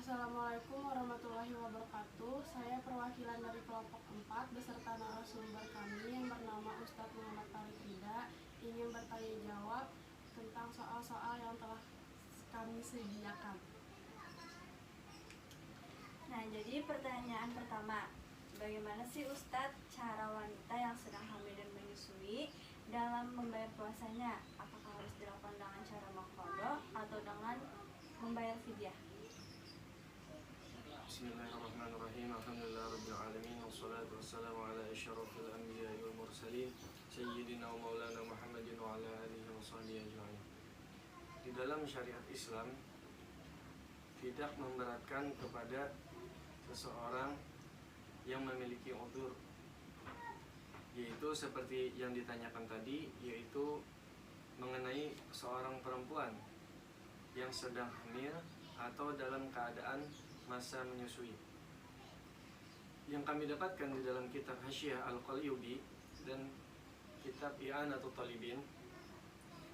Assalamualaikum warahmatullahi wabarakatuh. Saya perwakilan dari kelompok 4 beserta narasumber kami yang bernama Ustadz Muhammad Tarik Rida ingin bertanya jawab tentang soal-soal yang telah kami sediakan. Nah, jadi pertanyaan pertama, bagaimana sih Ustadz cara wanita yang sedang hamil dan menyusui dalam membayar puasanya? Apakah harus dilakukan dengan cara maqdho atau dengan membayar fidyah? Bismillahirrahmanirrahim. Alhamdulillahirabbil alamin wassalatu wassalamu ala asyrafil anbiya'i wal mursalin sayyidina wa maulana Muhammadin wa ala alihi washabbihi ajma'in. Di dalam syariat Islam tidak memberatkan kepada seseorang yang memiliki udzur, yaitu seperti yang ditanyakan tadi, yaitu mengenai seorang perempuan yang sedang hamil atau dalam keadaan masa menyusui. Yang kami dapatkan di dalam kitab Hasyiah Al-Qalyubi dan kitab I'anatul Talibin,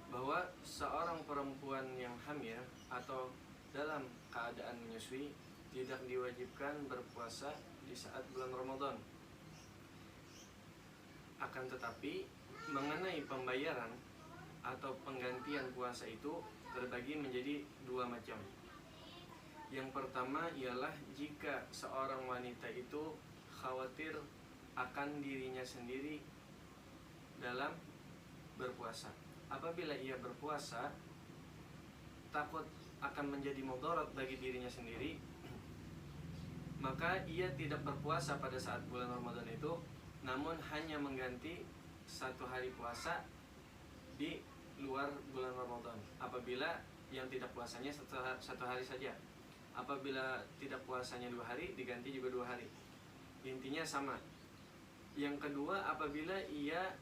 bahwa seorang perempuan yang hamil atau dalam keadaan menyusui tidak diwajibkan berpuasa di saat bulan Ramadan. Akan tetapi mengenai pembayaran atau penggantian puasa itu terbagi menjadi dua macam. Yang pertama ialah jika seorang wanita itu khawatir akan dirinya sendiri dalam berpuasa. Apabila ia berpuasa takut akan menjadi mudarat bagi dirinya sendiri, maka ia tidak berpuasa pada saat bulan Ramadan itu, namun hanya mengganti satu hari puasa di luar bulan Ramadan. Apabila yang tidak puasanya satu hari saja, apabila tidak puasanya 2 hari, diganti juga 2 hari. Intinya sama. Yang kedua, apabila ia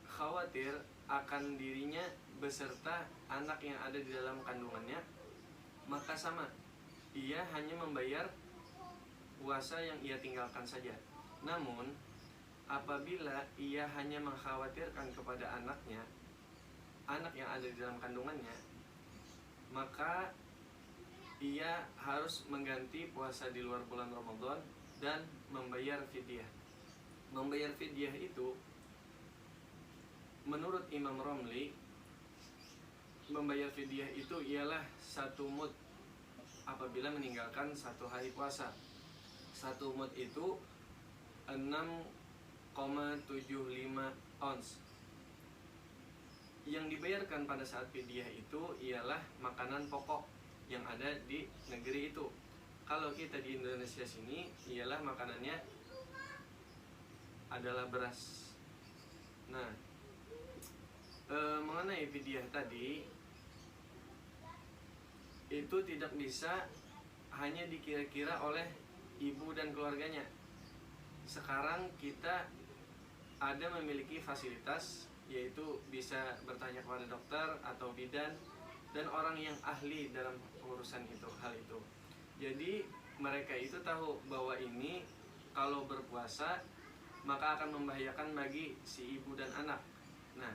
khawatir akan dirinya beserta anak yang ada di dalam kandungannya, maka sama. Ia hanya membayar puasa yang ia tinggalkan saja. Namun, apabila ia hanya mengkhawatirkan kepada anaknya, anak yang ada di dalam kandungannya, maka ia harus mengganti puasa di luar bulan Ramadan dan membayar fidyah. Membayar fidyah itu menurut Imam Romli, membayar fidyah itu ialah 1 mud apabila meninggalkan 1 hari puasa. 1 mud itu 6,75 ons. Yang dibayarkan pada saat fidyah itu ialah makanan pokok yang ada di negeri itu. Kalau kita di Indonesia sini ialah makanannya adalah beras. Nah, mengenai fidyah tadi, itu tidak bisa hanya dikira-kira oleh ibu dan keluarganya. Sekarang kita ada memiliki fasilitas, yaitu bisa bertanya kepada dokter atau bidan dan orang yang ahli dalam urusan itu, hal itu. Jadi mereka itu tahu bahwa ini kalau berpuasa maka akan membahayakan bagi si ibu dan anak. Nah,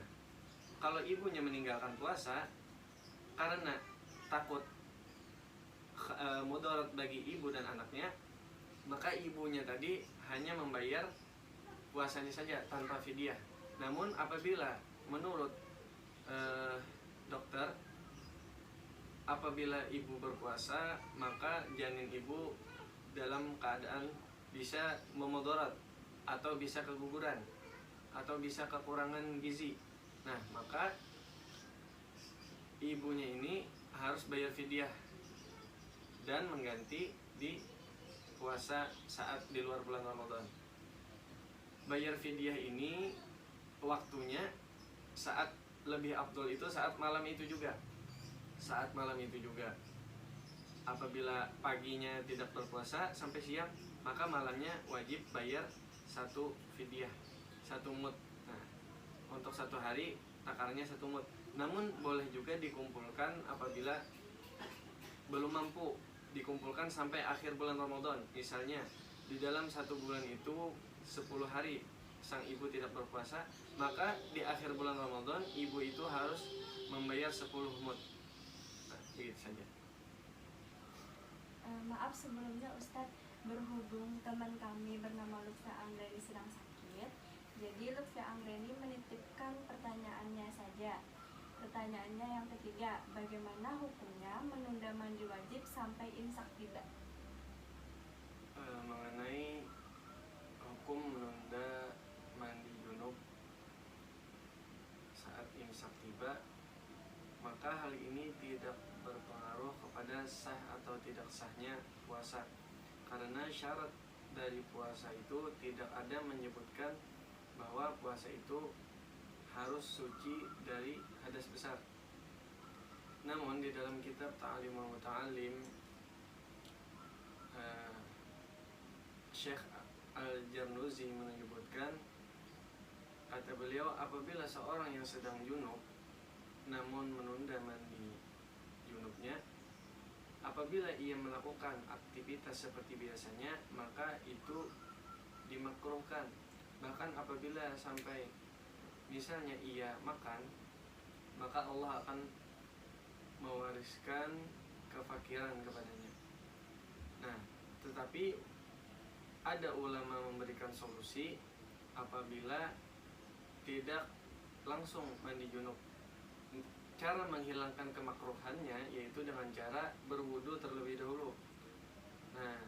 kalau ibunya meninggalkan puasa karena takut mudarat bagi ibu dan anaknya, maka ibunya tadi hanya membayar puasanya saja tanpa fidyah. Namun apabila menurut dokter, apabila ibu berpuasa maka janin ibu dalam keadaan bisa memudarat atau bisa keguguran atau bisa kekurangan gizi. Nah, maka ibunya ini harus bayar fidyah dan mengganti di puasa saat di luar bulan Ramadan. Bayar fidyah ini waktunya saat lebih afdol itu saat malam itu juga. Saat malam itu juga. Apabila paginya tidak berpuasa sampai siang, maka malamnya wajib bayar 1 fidyah, 1 mud. Nah, untuk 1 hari takarnya 1 mud. Namun boleh juga dikumpulkan apabila belum mampu dikumpulkan sampai akhir bulan Ramadan. Misalnya di dalam 1 bulan itu 10 hari sang ibu tidak berpuasa, maka di akhir bulan Ramadan ibu itu harus membayar 10 mud. Nah, begitu saja. Maaf maaf sebelumnya Ustadz, berhubung teman kami bernama Lutfi Anggreni sedang sakit, jadi Lutfi Anggreni menitipkan pertanyaannya saja. Pertanyaannya yang ketiga, bagaimana hukumnya menunda mandi wajib sampai imsak tiba? Mengenai hukum menunda mandi junub saat imsak tiba, maka hal ini tidak berpengaruh kepada sah atau tidak sahnya puasa, karena syarat dari puasa itu tidak ada menyebutkan bahwa puasa itu harus suci dari hadas besar. Namun di dalam kitab Ta'limul Muta'allim, Syekh Al-Jarnuzi menyebutkan, kata beliau, apabila seorang yang sedang junub namun menunda mandi junubnya, apabila ia melakukan aktivitas seperti biasanya, maka itu dimakruhkan. Bahkan apabila sampai misalnya ia makan, maka Allah akan mewariskan kefakiran kepadanya. Nah, tetapi ada ulama memberikan solusi apabila tidak langsung mandi junub. Cara menghilangkan kemakruhannya yaitu dengan cara berwudu terlebih dahulu. Nah,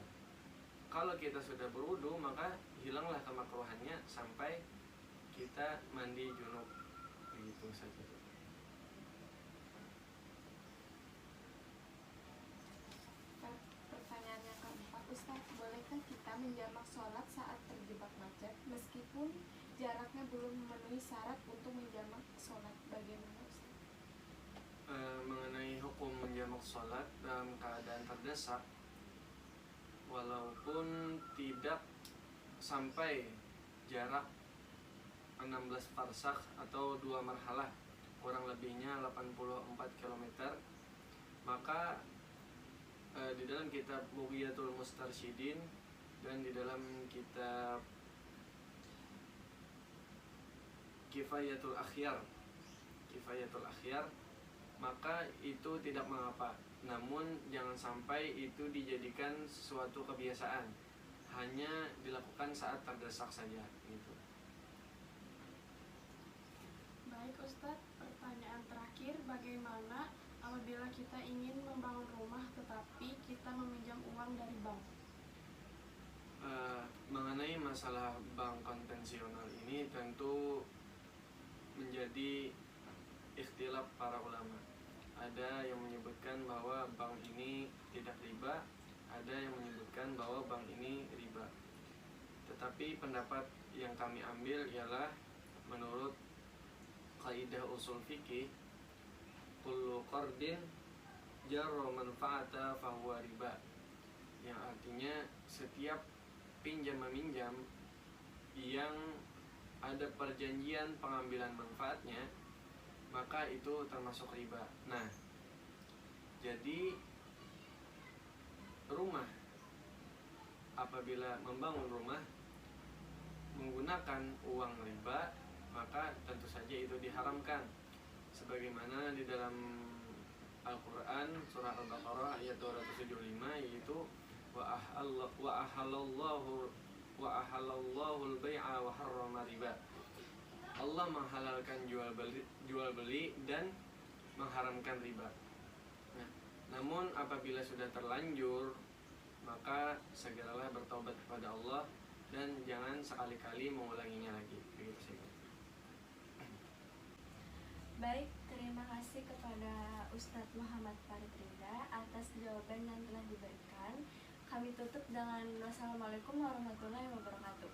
kalau kita sudah berwudu, maka hilanglah kemakruhannya sampai kita mandi junub. Begitu saja. Pertanyaan yang keempat, Ustaz, bolehkah kita menjamak sholat saat terjebak macet meskipun jaraknya belum memenuhi syarat untuk menjamak sholat? Bagaimana, Ustaz? Mengenai hukum menjamak sholat dalam keadaan terdesak, walaupun tidak sampai jarak 16 farsakh atau 2 marhalah, kurang lebihnya 84 km, maka di dalam kitab Mughyatul Mustarsyidin dan di dalam kitab Kifayatul Akhyar, maka itu tidak mengapa. Namun jangan sampai itu dijadikan suatu kebiasaan, hanya dilakukan saat terdesak saja gitu. Baik Ustadz, pertanyaan terakhir, bagaimana apabila kita ingin membangun rumah tetapi kita meminjam uang dari bank? Mengenai masalah bank konvensional ini tentu menjadi ikhtilaf para ulama. Ada yang menyebutkan bahwa bank ini tidak riba, ada yang menyebutkan bahwa bank ini riba. Tetapi pendapat yang kami ambil ialah menurut kaidah usul fikih, kullu qardin jarra manfaata fahuwa riba, yang artinya setiap pinjam meminjam yang ada perjanjian pengambilan manfaatnya, maka itu termasuk riba. Nah, jadi rumah, apabila membangun rumah menggunakan uang riba, maka tentu saja itu diharamkan. Sebagaimana di dalam Al-Quran surah Al-Baqarah ayat 275, yaitu wa ahallallahu al-bai'a wa harrama riba. Allah menghalalkan jual beli dan mengharamkan riba. Nah, namun apabila sudah terlanjur, maka segeralah bertobat kepada Allah dan jangan sekali-kali mengulanginya lagi. Begitu saja. Baik, terima kasih kepada Ustadz Muhammad Farid Ridha atas jawaban yang telah diberikan. Kami tutup dengan wassalamualaikum warahmatullahi wabarakatuh.